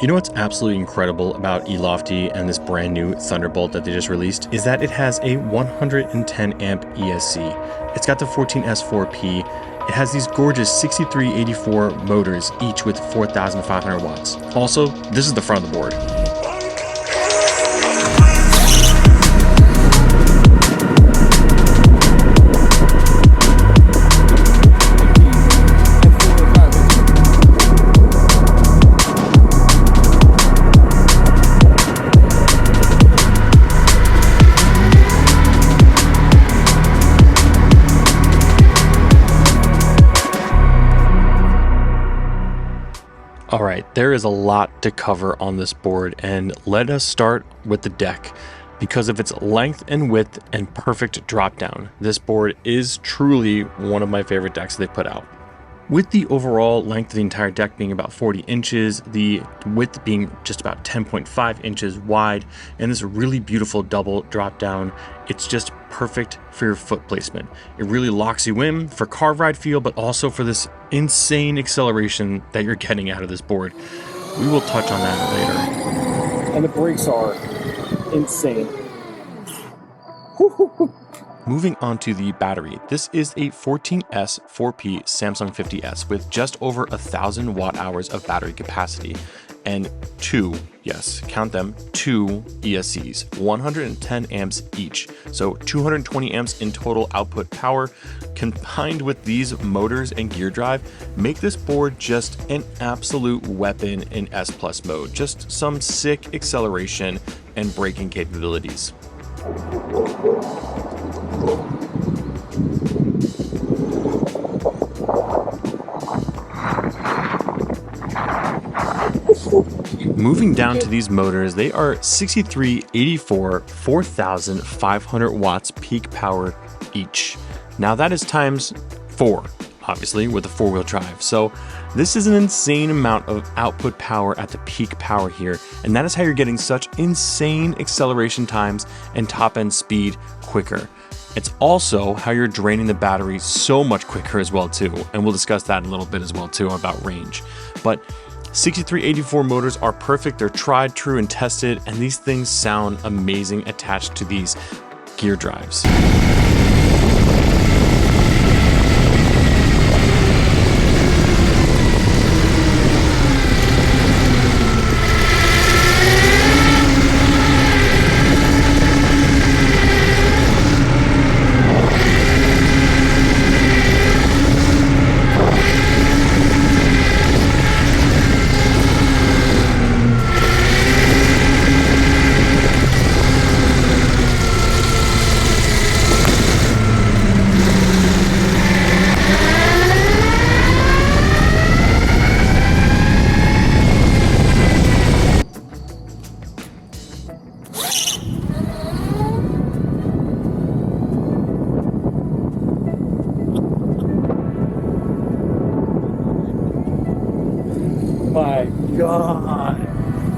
You know what's absolutely incredible about Elofty and this brand new Thunderbolt that they just released is that it has a 110 amp ESC. It's got the 14S4P. It has these gorgeous 6384 motors, each with 4,500 watts. Also, this is the front of the board. All right, there is a lot to cover on this board, and let us start with the deck. Because of its length and width and perfect drop down, this board is truly one of my favorite decks they put out. With the overall length of the entire deck being about 40 inches, the width being just about 10.5 inches wide, and this really beautiful double drop down, it's just perfect for your foot placement. It really locks you in for car ride feel, but also for this insane acceleration that you're getting out of this board. We will touch on that later. And the brakes are insane. Moving on to the battery, this is a 14S 4P Samsung 50S with just over 1,000 watt hours of battery capacity and two, yes, count them, two ESCs, 110 amps each. So 220 amps in total output power, combined with these motors and gear drive, make this board just an absolute weapon in S Plus mode. Just some sick acceleration and braking capabilities. Moving down to these motors, they are 6384, 4,500 watts peak power each. Now that is times 4, obviously, with a 4-wheel drive. So this is an insane amount of output power at the peak power here, and that is how you're getting such insane acceleration times and top end speed quicker. It's also how you're draining the battery so much quicker as well too, and we'll discuss that in a little bit as well too about range. But 6384 motors are perfect, they're tried, true, and tested, and these things sound amazing attached to these gear drives.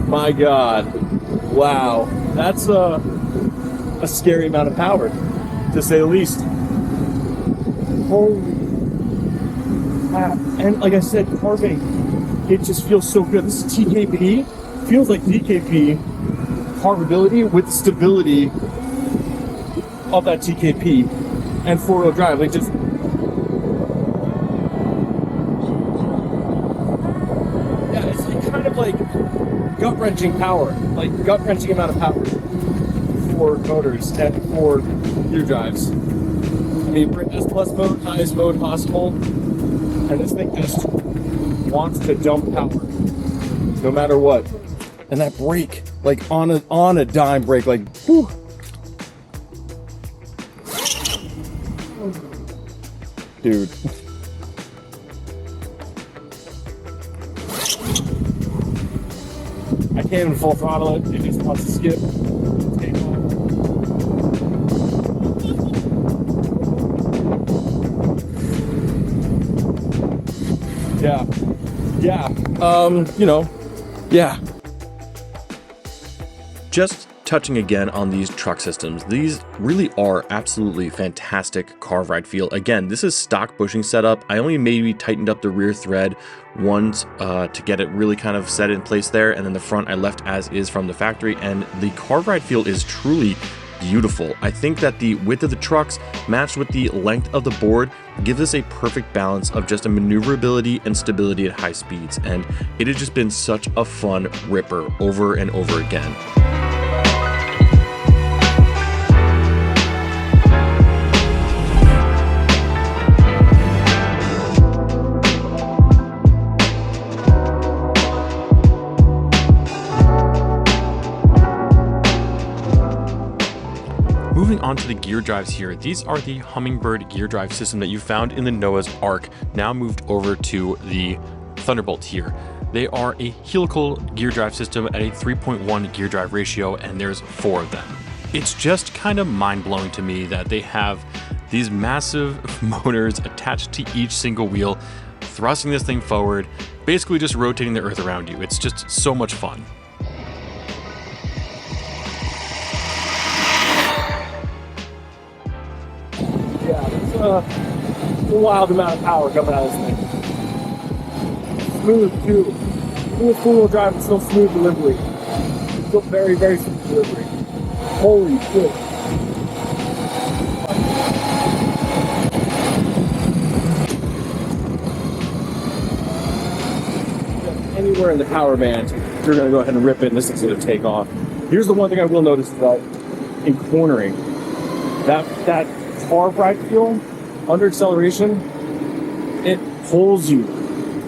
My God, wow, that's a scary amount of power, to say the least. Holy crap. And like I said, carving, it just feels so good. This is TKP, feels like DKP carvability with the stability of that TKP and 4-wheel drive, like just kind of like gut-wrenching power, like gut-wrenching amount of power for motors and for gear drives. I mean, we're in S Plus mode, highest mode possible, and this thing just wants to dump power, no matter what. And that brake, like on a dime brake, like, whew. Dude. I can't even full throttle it. It just wants to skip. Take off. Yeah. You know, yeah. Just touching again on these truck systems. These really are absolutely fantastic car ride feel. Again, this is stock bushing setup. I only maybe tightened up the rear thread once to get it really kind of set in place there, and then the front I left as is from the factory, and the car ride feel is truly beautiful. I think that the width of the trucks matched with the length of the board gives us a perfect balance of just a maneuverability and stability at high speeds, and it has just been such a fun ripper over and over again. Moving on to the gear drives here, these are the Hummingbird gear drive system that you found in the Noah's Ark, now moved over to the Thunderbolt here. They are a helical gear drive system at a 3.1 gear drive ratio, and there's 4 of them. It's just kind of mind-blowing to me that they have these massive motors attached to each single wheel, thrusting this thing forward, basically just rotating the earth around you. It's just so much fun. Yeah, there's a wild amount of power coming out of this thing. Smooth too. Even with four-wheel drive, it's still smooth delivery. It's still very, very smooth delivery. Holy shit. Anywhere in the power band, you're going to go ahead and rip it, and this is going to take off. Here's the one thing I will notice is that in cornering, that car ride feel under acceleration, it pulls you,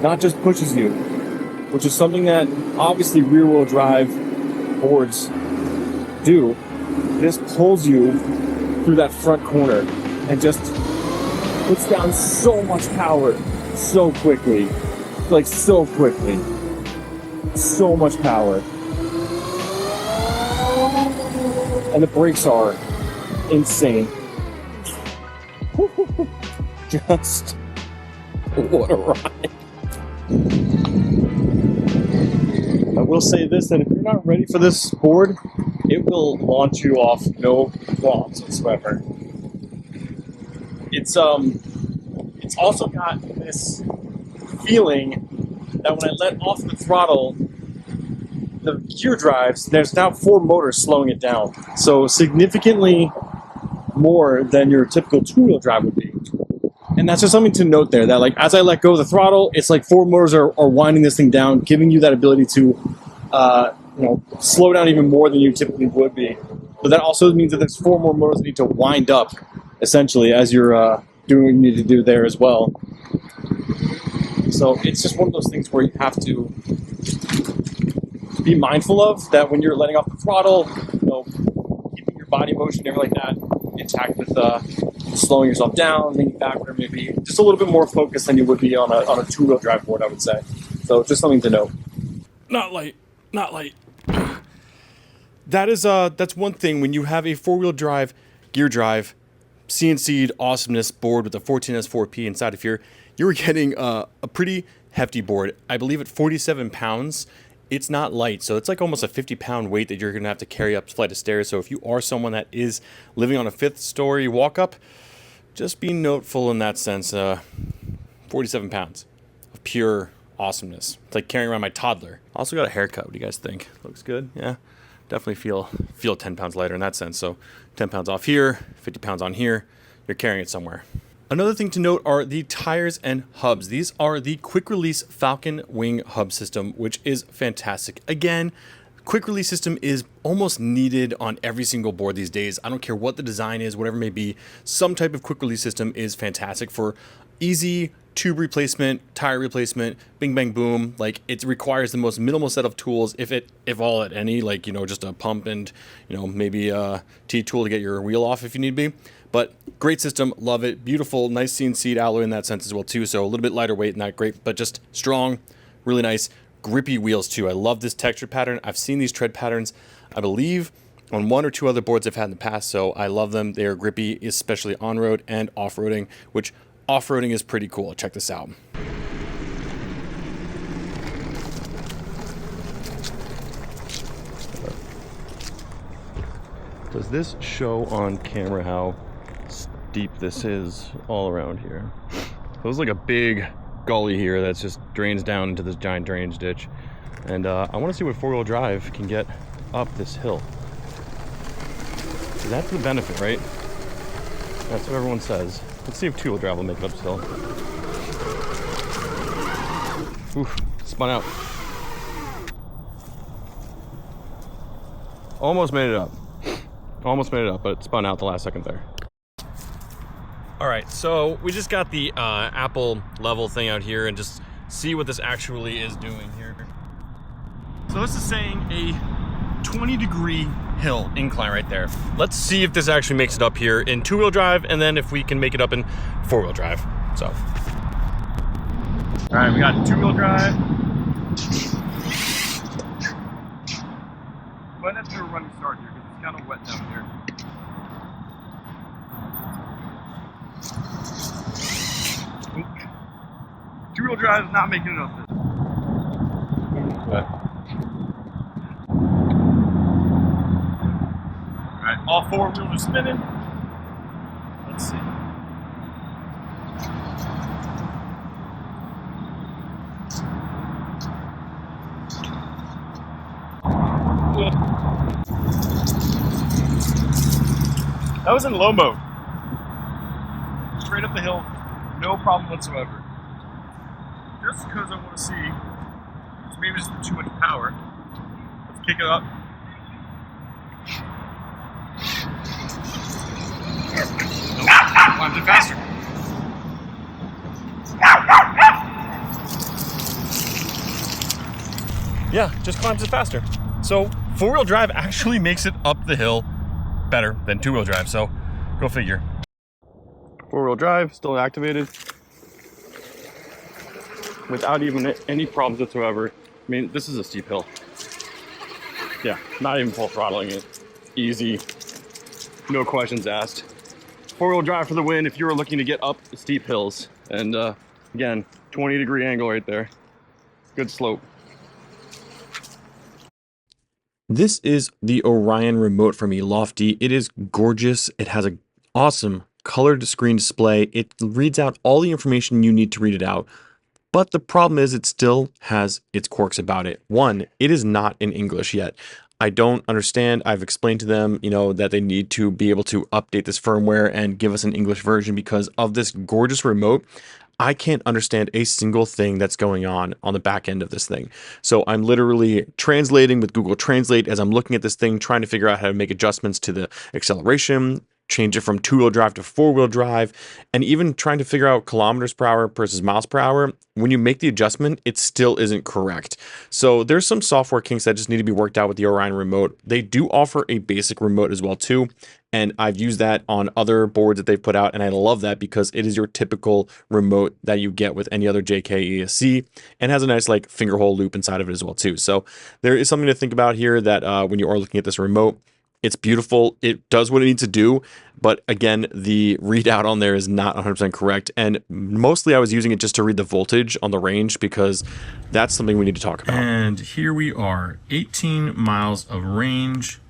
not just pushes you, which is something that obviously rear-wheel drive boards do. This pulls you through that front corner and just puts down so much power so quickly, like so quickly. So much power. And the brakes are insane. Just what a ride. I will say this, that if you're not ready for this board, it will launch you off no qualms whatsoever. It's also got this feeling that when I let off the throttle, the gear drives, there's now 4 motors slowing it down. So significantly more than your typical two-wheel drive would be. And that's just something to note there, that like as I let go of the throttle, it's like 4 motors are winding this thing down, giving you that ability to slow down even more than you typically would be. But that also means that there's 4 more motors that need to wind up, essentially, as you're doing what you need to do there as well. So it's just one of those things where you have to be mindful of that when you're letting off the throttle, keeping your body motion and everything like that intact with slowing yourself down, leaning back, whatever it may be. Just a little bit more focused than you would be on a two-wheel drive board, I would say. So just something to note. Not light. That's one thing when you have a 4-wheel drive gear drive CNC'd awesomeness board with a 14S4P inside of here. You're getting a pretty hefty board. I believe at 47 pounds, it's not light. So it's like almost a 50-pound weight that you're going to have to carry up a flight of stairs. So if you are someone that is living on a 5th-story walk-up, just be noteful in that sense. 47 pounds of pure awesomeness. It's like carrying around my toddler. Also got a haircut. What do you guys think? Looks good? Yeah. Definitely feel 10 pounds lighter in that sense. So 10 pounds off here, 50 pounds on here. You're carrying it somewhere. Another thing to note are the tires and hubs. These are the quick release Falcon Wing hub system, which is fantastic. Again, quick release system is almost needed on every single board these days. I don't care what the design is, whatever it may be. Some type of quick release system is fantastic for easy tube replacement, tire replacement, bing bang boom. Like it requires the most minimal set of tools, if all at any, like just a pump and maybe a T-tool to get your wheel off if you need be. But great system, love it. Beautiful, nice CNC'd alloy in that sense as well too. So a little bit lighter weight, not great, but just strong, really nice, grippy wheels too. I love this texture pattern. I've seen these tread patterns, I believe, on 1 or 2 other boards I've had in the past. So I love them. They are grippy, especially on-road and off-roading, which off-roading is pretty cool. Check this out. Does this show on camera how steep this is all around here? There's like a big gully here that's just drains down into this giant drainage ditch. And I want to see what four-wheel drive can get up this hill. That's the benefit, right? That's what everyone says. Let's see if two-wheel drive will make it up this hill. Oof, spun out. Almost made it up. Almost made it up, but it spun out the last second there. All right, so we just got the Apple level thing out here and just see what this actually is doing here. So this is saying a 20-degree hill incline right there. Let's see if this actually makes it up here in two-wheel drive, and then if we can make it up in four-wheel drive. So, all right, we got two-wheel drive. Might have to do a running start here because it's kind of wet down here. Two-wheel drive is not making it up this. Okay. Alright, all four wheels are spinning. Let's see. That was in low mode. Straight up the hill, no problem whatsoever. Just because I want to see, it's maybe just too much power. Let's kick it up. Nope, climbs it faster. Yeah, just climbs it faster. So four-wheel drive actually makes it up the hill better than two-wheel drive, so go figure. Four-wheel drive, still activated. Without even any problems whatsoever. I mean, this is a steep hill. Yeah, not even full throttling it. Easy, no questions asked. Four-wheel drive for the win if you were looking to get up steep hills. And again, 20-degree angle right there. Good slope. This is the Orion remote from Elofty. It is gorgeous. It has an awesome colored screen display. It reads out all the information you need to read it out. But the problem is it still has its quirks about it. One, it is not in English yet. I don't understand. I've explained to them, that they need to be able to update this firmware and give us an English version because of this gorgeous remote. I can't understand a single thing that's going on the back end of this thing. So I'm literally translating with Google Translate as I'm looking at this thing, trying to figure out how to make adjustments to the acceleration, change it from two-wheel drive to four-wheel drive, and even trying to figure out kilometers per hour versus miles per hour. When you make the adjustment, it still isn't correct. So there's some software kinks that just need to be worked out with the Orion remote. They do offer a basic remote as well too, and I've used that on other boards that they've put out, and I love that because it is your typical remote that you get with any other JK ESC, and has a nice like finger hole loop inside of it as well too. So there is something to think about here that when you are looking at this remote. It's beautiful. It does what it needs to do. But again, the readout on there is not 100% correct. And mostly I was using it just to read the voltage on the range because that's something we need to talk about. And here we are, 18 miles of range.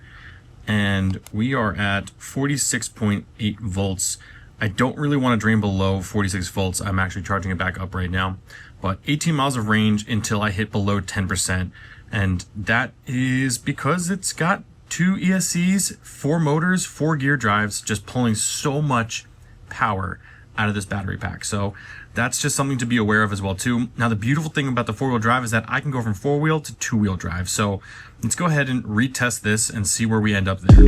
And we are at 46.8 volts. I don't really want to drain below 46 volts. I'm actually charging it back up right now. But 18 miles of range until I hit below 10%. And that is because it's got 2 ESCs, 4 motors, 4 gear drives, just pulling so much power out of this battery pack. So that's just something to be aware of as well too. Now the beautiful thing about the four-wheel drive is that I can go from four-wheel to two-wheel drive. So let's go ahead and retest this and see where we end up there.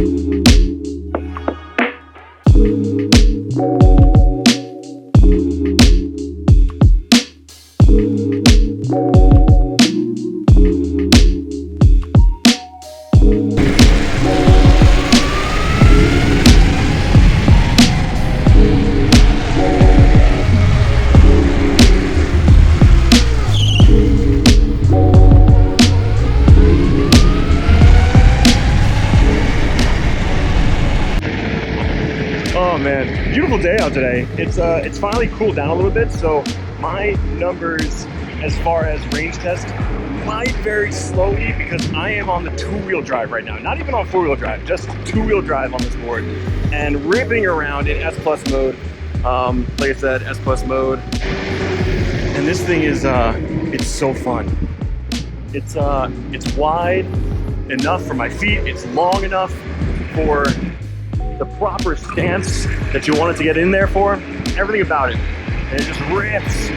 Oh man, beautiful day out today. It's finally cooled down a little bit, so my numbers as far as range test might very slowly because I am on the 2-wheel drive right now. Not even on 4-wheel drive, just 2-wheel drive on this board. And ripping around in S Plus mode. Like I said, S Plus mode. And this thing is, it's so fun. It's wide enough for my feet. It's long enough for the proper stance that you want it to get in there for. Everything about it. And it just rips.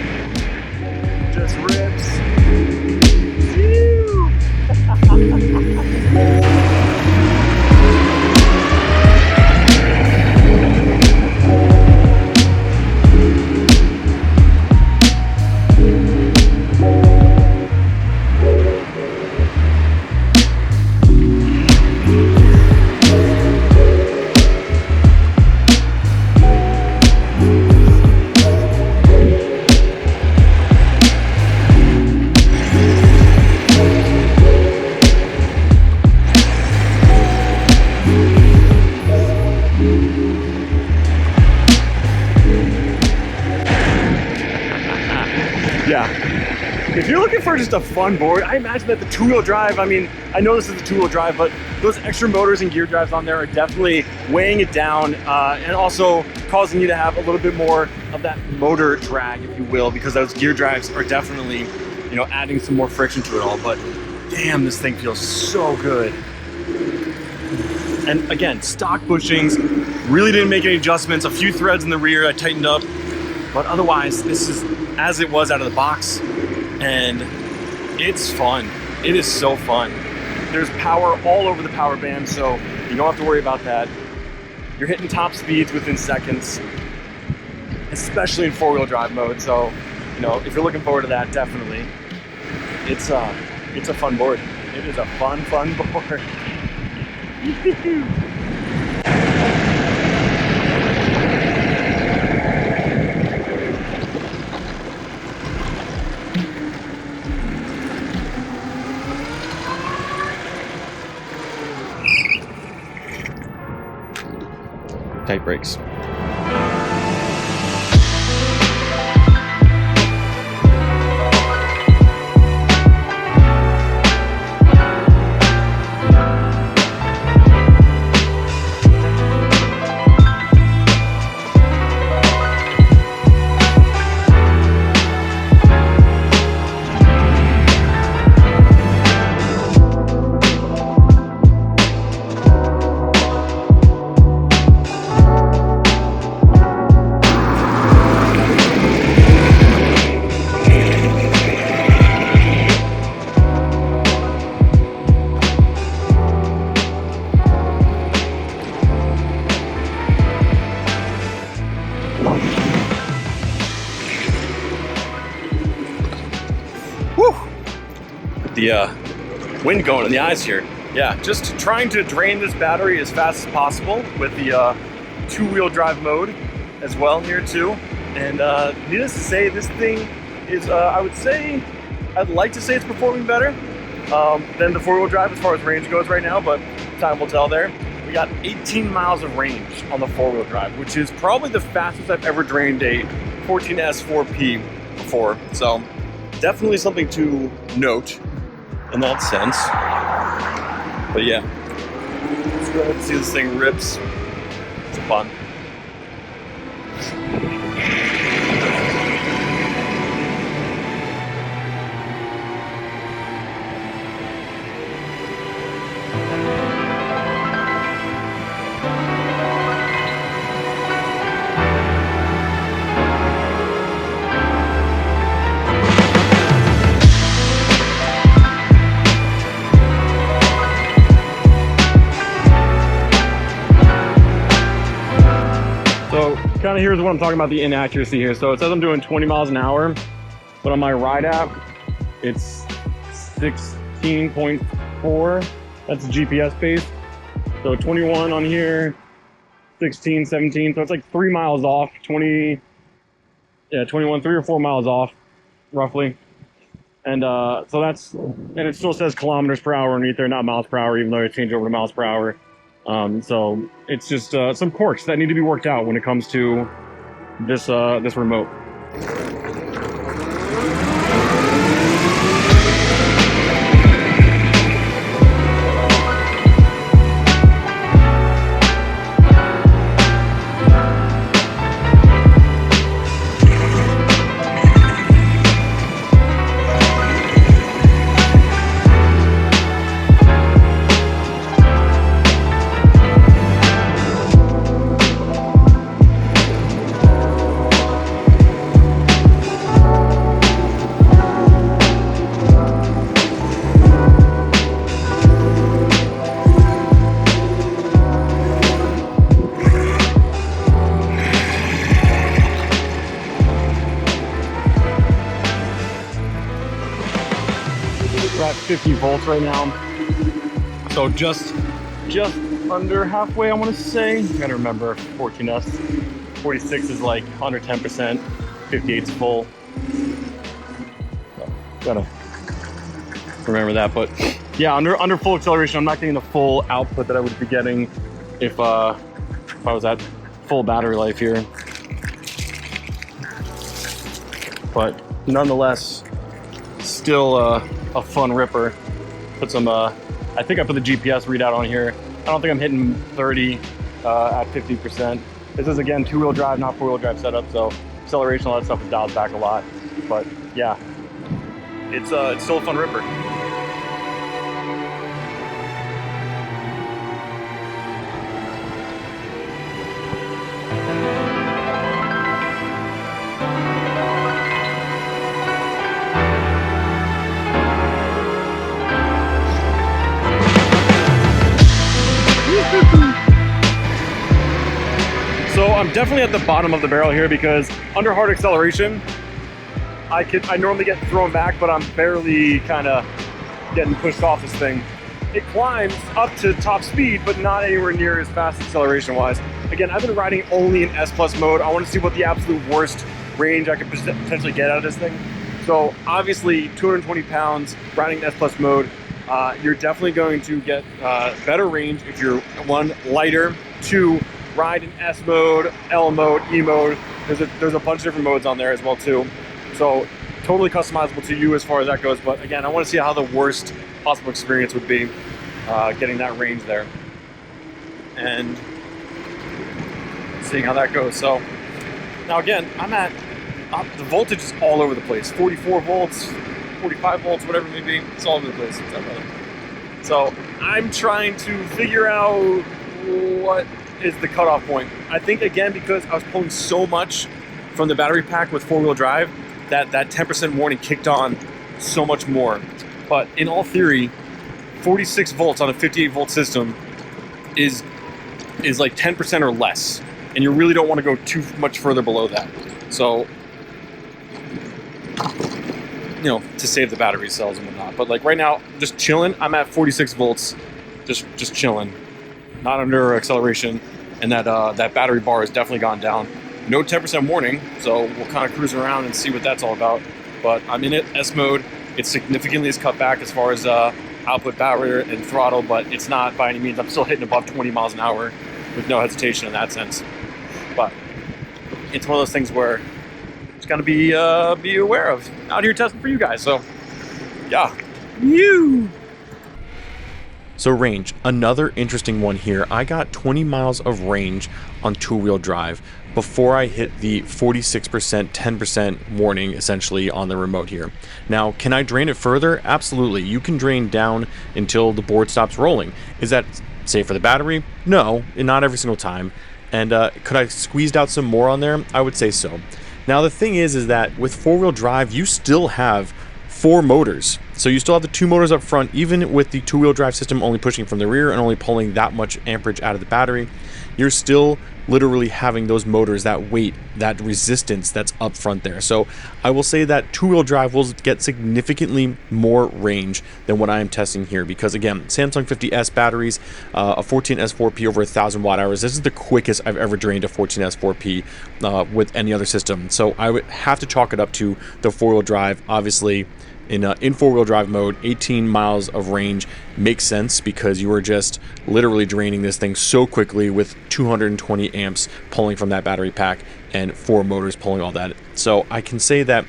Just rips. Phew. Yeah. If you're looking for just a fun board, I imagine that the 2-wheel drive, I mean, I know this is a 2-wheel drive, but those extra motors and gear drives on there are definitely weighing it down and also causing you to have a little bit more of that motor drag, if you will, because those gear drives are definitely, you know, adding some more friction to it all. But damn, this thing feels so good. And again, stock bushings, really didn't make any adjustments. A few threads in the rear I tightened up, but otherwise this is as it was out of the box, and it's fun. It is so fun. There's power all over the power band, so you don't have to worry about that. You're hitting top speeds within seconds, especially in 4-wheel drive mode. So, you know, if you're looking forward to that, definitely. It's a fun board. It is a fun board. Tight brakes. The wind going in the eyes here. Yeah, just trying to drain this battery as fast as possible with the 2-wheel drive mode as well here too. And needless to say, this thing is, I would say, I'd like to say it's performing better than the 4-wheel drive as far as range goes right now, but time will tell there. We got 18 miles of range on the 4-wheel drive, which is probably the fastest I've ever drained a 14S 4P before. So definitely something to note in that sense. But yeah, let's go ahead and see this thing rips. It's fun. Kind of here's what I'm talking about, the inaccuracy here. So it says I'm doing 20 miles an hour, but on my ride app, it's 16.4. That's GPS based. So 21 on here, 16, 17. So it's like 3 miles off, 20, yeah, 21, 3 or 4 miles off, roughly. And so that's, and it still says kilometers per hour underneath there, not miles per hour, even though it changed over to miles per hour. So it's just some quirks that need to be worked out when it comes to this this remote. 50 volts right now. So just under halfway, I want to say. I gotta remember 14S. 46 is like under 10%. 58 is full. So, gotta remember that. But yeah, under full acceleration, I'm not getting the full output that I would be getting if I was at full battery life here. But nonetheless, still a fun ripper. Put some, I think I put the GPS readout on here. I don't think I'm hitting 30 at 50%. This is again 2-wheel drive, not 4-wheel drive setup, so acceleration, all that stuff is dialed back a lot. But yeah, it's still a fun ripper. So I'm definitely at the bottom of the barrel here because under hard acceleration, I normally get thrown back, but I'm barely kind of getting pushed off this thing. It climbs up to top speed, but not anywhere near as fast acceleration wise. Again, I've been riding only in S Plus mode. I want to see what the absolute worst range I could potentially get out of this thing. So obviously 220 pounds riding in S Plus mode, you're definitely going to get better range if you're one, lighter, two, ride in S mode, L mode, E mode. There's a bunch of different modes on there as well too. So totally customizable to you as far as that goes. But again, I want to see how the worst possible experience would be getting that range there and seeing how that goes. So now again, the voltage is all over the place. 44 volts, 45 volts, whatever it may be. It's all over the place. So I'm trying to figure out what is the cutoff point. I think again, because I was pulling so much from the battery pack with 4-wheel drive, that 10% warning kicked on so much more. But in all theory, 46 volts on a 58 volt system is like 10% or less. And you really don't want to go too much further below that. So, you know, to save the battery cells and whatnot. But like right now, just chilling, I'm at 46 volts, just chilling. Not under acceleration, and that battery bar has definitely gone down. No 10% warning, so we'll kind of cruise around and see what that's all about. But I'm in it, S mode. It significantly is cut back as far as output battery and throttle, but it's not by any means. I'm still hitting above 20 miles an hour with no hesitation in that sense. But it's one of those things where just gotta be aware of. Out here testing for you guys, so yeah. So range, another interesting one here. I got 20 miles of range on 2-wheel drive before I hit the 46%, 10% warning essentially on the remote here. Now, can I drain it further? Absolutely. You can drain down until the board stops rolling. Is that safe for the battery? No, not every single time. And could I squeezed out some more on there? I would say so. Now, the thing is that with 4-wheel drive, you still have 4 motors. So you still have the 2 motors up front, even with the 2-wheel drive system only pushing from the rear and only pulling that much amperage out of the battery. You're still literally having those motors, that weight, that resistance that's up front there. So I will say that 2-wheel drive will get significantly more range than what I am testing here, because again, Samsung 50S batteries, a 14S4P over 1,000 watt hours. This is the quickest I've ever drained a 14S4P with any other system. So I would have to chalk it up to the 4-wheel drive. Obviously, in 4-wheel drive mode, 18 miles of range makes sense because you are just literally draining this thing so quickly with 220 amps pulling from that battery pack and 4 motors pulling all that. So I can say that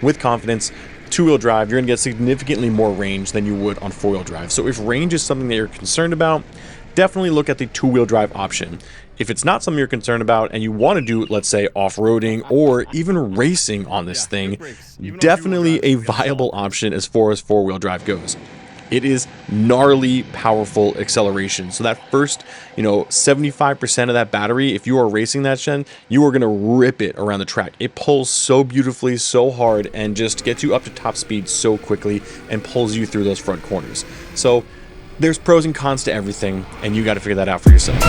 with confidence, 2-wheel drive, you're going to get significantly more range than you would on 4-wheel drive. So if range is something that you're concerned about, definitely look at the 2-wheel drive option. If it's not something you're concerned about and you want to do, let's say, off-roading or even racing on this thing, definitely a viable option as far as 4-wheel drive goes. It is gnarly, powerful acceleration. So that first, 75% of that battery, if you are racing that Shen, you are going to rip it around the track. It pulls so beautifully, so hard, and just gets you up to top speed so quickly and pulls you through those front corners. So there's pros and cons to everything, and you got to figure that out for yourself.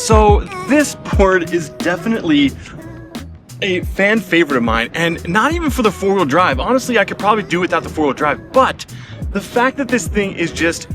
So this board is definitely a fan favorite of mine, and not even for the four-wheel drive. Honestly, I could probably do without the four-wheel drive, but the fact that this thing is just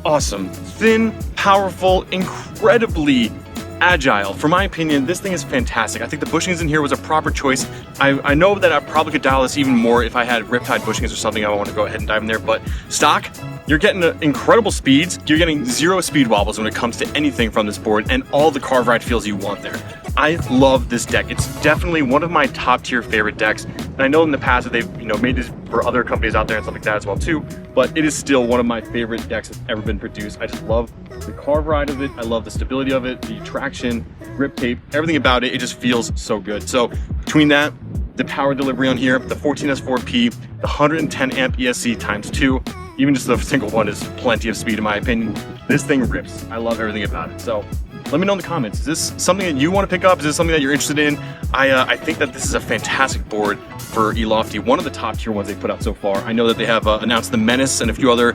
awesome, thin, powerful, incredibly agile. For my opinion, this thing is fantastic. I think the bushings in here was a proper choice. I know that I probably could dial this even more if I had Riptide bushings or something. I want to go ahead and dive in there, but stock, you're getting incredible speeds. You're getting 0 speed wobbles when it comes to anything from this board, and all the carve ride feels you want there. I love this deck. It's definitely one of my top tier favorite decks. And I know in the past that they've made this for other companies out there and stuff like that as well too, but it is still one of my favorite decks that's ever been produced. I just love the carve ride of it. I love the stability of it, the traction, grip tape, everything about it. It just feels so good. So between that, the power delivery on here, the 14S4P, the 110 amp ESC times 2, even just the single one is plenty of speed in my opinion. This thing rips. I love everything about it. So let me know in the comments. Is this something that you want to pick up? Is this something that you're interested in? I think that this is a fantastic board for Elofty, one of the top tier ones they've put out so far. I know that they have announced the Menace and a few other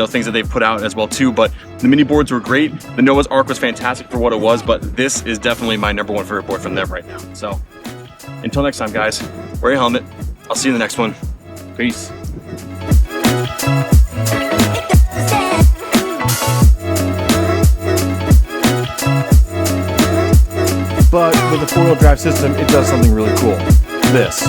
things that they've put out as well too, but the mini boards were great. The Noah's Ark was fantastic for what it was, but this is definitely my #1 favorite board from them right now. So until next time, guys, wear your helmet. I'll see you in the next one. Peace. But with a four-wheel drive system, it does something really cool. This.